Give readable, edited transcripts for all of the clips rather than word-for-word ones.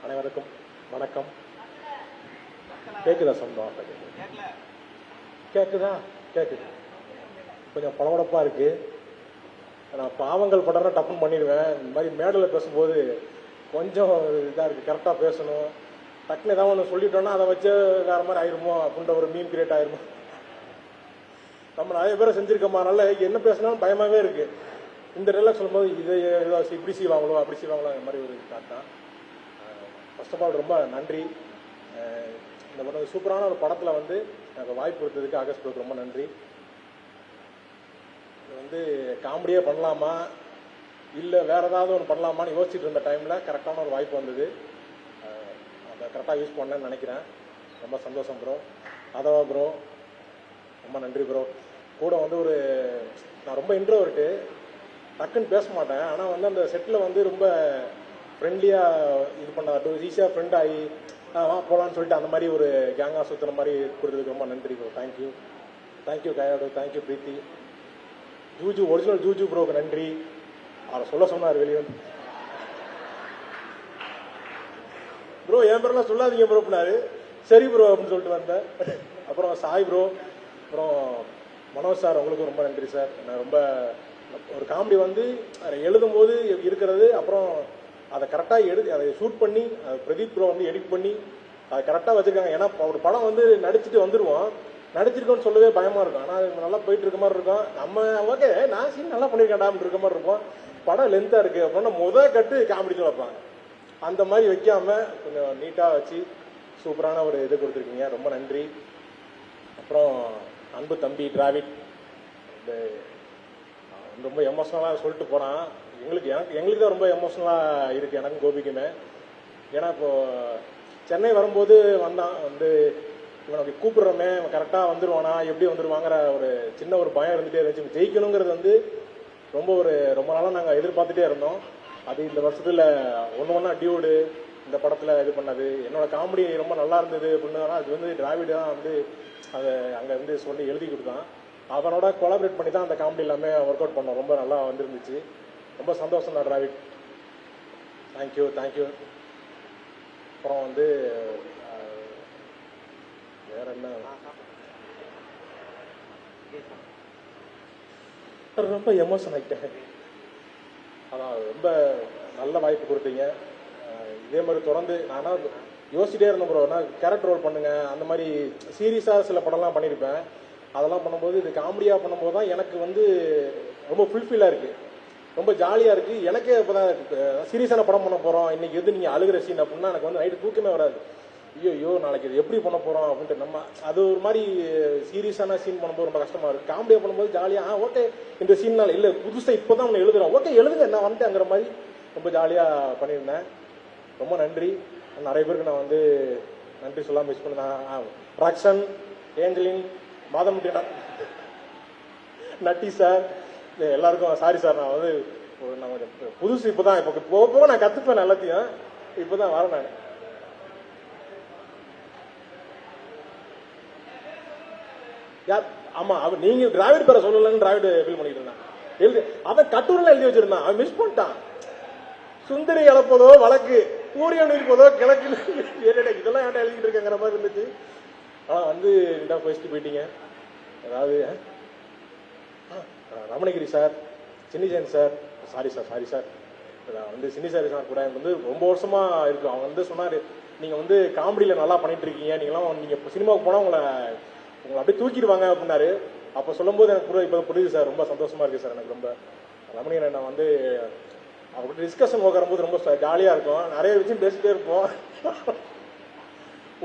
அனைவருக்கும் வணக்கம். கேட்குதா சொந்தம்? கேட்குதா? கேட்குது. கொஞ்சம் பளபளப்பாக இருக்குது. நான் பாவங்கள் படம்னா டப்புன்னு பண்ணிடுவேன். இந்த மாதிரி மேடையில் பேசும்போது கொஞ்சம் இதாக இருக்குது. கரெக்டாக பேசணும். டக்குன்னு ஏதாவது ஒன்று சொல்லிட்டோன்னா அதை வச்சு வேறு மாதிரி ஆயிருமோ அப்படின்ற ஒரு மீம் கிரியேட் ஆயிருமோ. நம்ம நிறைய பேரை செஞ்சுருக்கோமா, அதனால என்ன பேசினாலும் பயமாகவே இருக்குது. இந்த டெல்லாம் சொல்லும்போது இதை ஏதாவது இப்படி செய்வாங்களோ அப்படி செய்வாங்களோ அந்த மாதிரி ஒரு தாட் தான். ஃபர்ஸ்ட் ஆஃப் ஆல் ரொம்ப நன்றி. இந்த படம் சூப்பரான ஒரு படத்தில் வந்து எனக்கு வாய்ப்பு கொடுத்ததுக்கு ஆகஸ்ட் ப்ரோக்கு ரொம்ப நன்றி. இது வந்து காமெடியாக பண்ணலாமா இல்லை வேறு ஏதாவது ஒன்று பண்ணலாமான்னு யோசிச்சுட்டு இருந்த டைமில் கரெக்டான ஒரு வாய்ப்பு வந்தது. அதை கரெக்டாக யூஸ் பண்ணேன்னு நினைக்கிறேன். ரொம்ப சந்தோஷம் ப்ரோ. அதவா ப்ரோ ரொம்ப நன்றி ப்ரோ. கூட வந்து நான் ரொம்ப இன்ட்ரோவர்ட்டு, டக்குன்னு பேச மாட்டேன். ஆனால் வந்து அந்த செட்டில் வந்து ரொம்ப ஃப்ரெண்ட்லியாக இது பண்ண ஈஸியாக ஃப்ரெண்ட் ஆகி வா போகலான்னு சொல்லிட்டு அந்த மாதிரி ஒரு கேங்காக சுற்றுற மாதிரி கொடுத்ததுக்கு ரொம்ப நன்றி bro. Thank you. Thank you Kayadu. Thank you Preethi. Juju original Juju ப்ரோக்கு நன்றி. அவரை சொல்ல சொன்னார் வெளியே வந்து. ப்ரோ என் பேரெல்லாம் சொல்லாதீங்க ப்ரோ அப்படின்னாரு. சரி ப்ரோ அப்படின்னு சொல்லிட்டு வந்தேன். அப்புறம் சாய் ப்ரோ, அப்புறம் மனோஜ் சார், உங்களுக்கு ரொம்ப நன்றி சார். நான் ரொம்ப ஒரு காமெடி வந்து எழுதும் போது இருக்கிறது, அப்புறம் அதை கரெக்டாக அதை ஷூட் பண்ணி பிரதீப் ப்ரோ வந்து எடிட் பண்ணி அதை கரெக்டாக வச்சுருக்காங்க. ஏன்னா ஒரு படம் வந்து நடிச்சுட்டு வந்துடுவோம், நடிச்சிருக்கோன்னு சொல்லவே பயமாக இருக்கும். ஆனால் நல்லா போயிட்டு இருக்க மாதிரி இருக்கும். நம்ம ஓகே நான் சீன் நல்லா பண்ணியிருக்கேன்டான்னு இருக்க மாதிரி இருக்கும். படம் லென்த்தாக இருக்குது அப்படின்னா கட்டு காமெடிக்கு வைப்பாங்க. அந்த மாதிரி வைக்காமல் கொஞ்சம் நீட்டாக வச்சு சூப்பரான ஒரு இது கொடுத்துருக்கீங்க. ரொம்ப நன்றி. அப்புறம் அன்பு தம்பி டிராவிட் ரொம்ப எமோஷனலாக சொல்லிட்டு போகிறான். எங்களுக்கு தான் ரொம்ப எமோஷனலாக இருக்குது, எனக்கும் கோபிக்குமே. ஏன்னா இப்போது சென்னை வரும்போது வந்தான் வந்து இவனுக்கு கூப்பிடுறோமே இவன் கரெக்டாக வந்துடுவானா எப்படி வந்துடுவாங்கிற ஒரு சின்ன ஒரு பயம் இருந்துகிட்டே இருந்துச்சு. ஜெயிக்கணுங்கிறது வந்து ரொம்ப நாளாக நாங்கள் எதிர்பார்த்துட்டே இருந்தோம். அது இந்த வருஷத்தில் ஒன்றா டியூடு இந்த படத்தில் இது பண்ணது. என்னோட காமெடி ரொம்ப நல்லா இருந்தது அப்படின்னா அது வந்து டிராவிட் தான் வந்து அதை அங்கே வந்து சொல்லி எழுதி கொடுத்தான். அவனோட கொலாபரேட் பண்ணி தான் அந்த காமெடி எல்லாமே ஒர்க் அவுட் பண்ணோம். ரொம்ப நல்லா வந்துருந்துச்சு. ரொம்ப சந்தோஷம் தான் டிராவிட். தேங்க்யூ. தேங்க்யூ. அப்புறம் வந்து வேற என்ன, ரொம்ப எமோஷன் ஆகிட்டேன். அதான் ரொம்ப நல்ல வாய்ப்பு கொடுத்தீங்க. இதே மாதிரி தொடர்ந்து நானா யோசிச்சிட்டே இருந்தேன் ப்ரோ. நான் கேரக்டர் ரோல் பண்ணுங்க அந்த மாதிரி சீரியஸாக சில படம்லாம் பண்ணியிருப்பேன். அதெல்லாம் பண்ணும்போது இது காமெடியாக பண்ணும்போது தான் எனக்கு வந்து ரொம்ப ஃபுல்ஃபில்லாக இருக்குது, ரொம்ப ஜாலியாக இருக்குது. எனக்கே இப்போ தான் சீரியஸான படம் பண்ண போகிறோம் இன்றைக்கி எது நீங்கள் அழுகிற சீன் அப்படின்னா எனக்கு வந்து நைட்டு தூக்கமே வராது. ஐயோ நாளைக்கு இது எப்படி பண்ண போகிறோம் அப்படின்ட்டு நம்ம அது ஒரு மாதிரி சீரியஸான சீன் பண்ணும்போது ரொம்ப கஷ்டமாக இருக்குது. காமெடியாக பண்ணும்போது ஜாலியாக ஓகே இந்த சீன்னால் இல்லை புதுசாக இப்போ தான் ஒன்று எழுதுகிறோம், ஓகே எழுதுங்க நான் வந்துட்டேங்கிற மாதிரி ரொம்ப ஜாலியாக பண்ணியிருந்தேன். ரொம்ப நன்றி. நிறைய பேருக்கு நான் வந்து நன்றி சொல்லாமல் மிஸ் பண்ணேன். ரக்ஷன், ஏஞ்சலின், மாதமுட்டி, நட்டி சார், எல்லாருக்கும் சாரி சார். நான் வந்து நான் கொஞ்சம் புதுசு இப்போ தான், இப்போ போக போக நான் கற்றுப்பேன் எல்லாத்தையும். இப்போ தான் வரேன் நான். யார்? ஆமாம் அவன் நீங்கள் டிராவிட் பேரை சொல்லலன்னு டிராவிட் ஃபீல் பண்ணிட்டு இருந்தான். அவன் கட்டுரைலாம் எழுதி வச்சிருந்தான், அவன் மிஸ் பண்ணிட்டான். சுந்தரி இழப்பதோ வழக்கு, சூரியன் இருப்பதோ கிழக்கு, இதெல்லாம் ஏன்டா எழுதிட்டு இருக்கேங்கிற மாதிரி இருந்துச்சு. ஆனால் வந்து நீட்டா பேசிட்டு போயிட்டீங்க. அதாவது ரமணகிரி சார், சின்னிசேன் சார், சாரி சார் வந்து சின்னிசாரி சார் கூட எனக்கு வந்து ரொம்ப வருஷமா இருக்கு. அவங்க வந்து சொன்னார் நீங்கள் வந்து காமெடியில் நல்லா பண்ணிட்டு இருக்கீங்க, நீங்கள் சினிமாவுக்கு போனால் உங்களை அப்படியே தூக்கிடுவாங்க அப்படின்னாரு. அப்போ சொல்லும்போது எனக்கு இப்போ புரியுது சார். ரொம்ப சந்தோஷமா இருக்கு சார். எனக்கு ரொம்ப ரமணியனை நான் வந்து அவர்கிட்ட டிஸ்கஷன் உட்காரும்போது ரொம்ப ஜாலியாக இருக்கும். நிறைய விஷயம் பேசிட்டே இருப்போம்.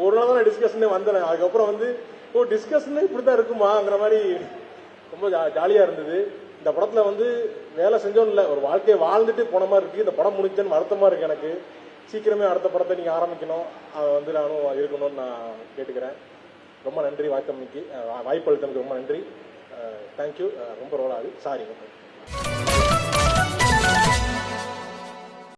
ஒரு நாள் தான் டிஸ்கஷனே வந்தேன். அதுக்கப்புறம் வந்து டிஸ்கஷனே இப்படி தான் இருக்குமாங்கிற மாதிரி ரொம்ப ஜாலியாக இருந்தது. இந்த படத்தில் வந்து வேலை செஞ்சோன்னு இல்லை, ஒரு வாழ்க்கையை வாழ்ந்துட்டு போன மாதிரி இருக்குது. இந்த படம் முடிச்சேன்னு வருத்தமாக இருக்குது எனக்கு. சீக்கிரமே அடுத்த படத்தை நீங்கள் ஆரம்பிக்கணும், அதை வந்து நானும் இருக்கணும்னு நான் கேட்டுக்கிறேன். ரொம்ப நன்றி வாய்ப்பு அளித்தமைக்கு ரொம்ப நன்றி. தேங்க்யூ. ரொம்ப ரோல் ஆகுது, சாரி.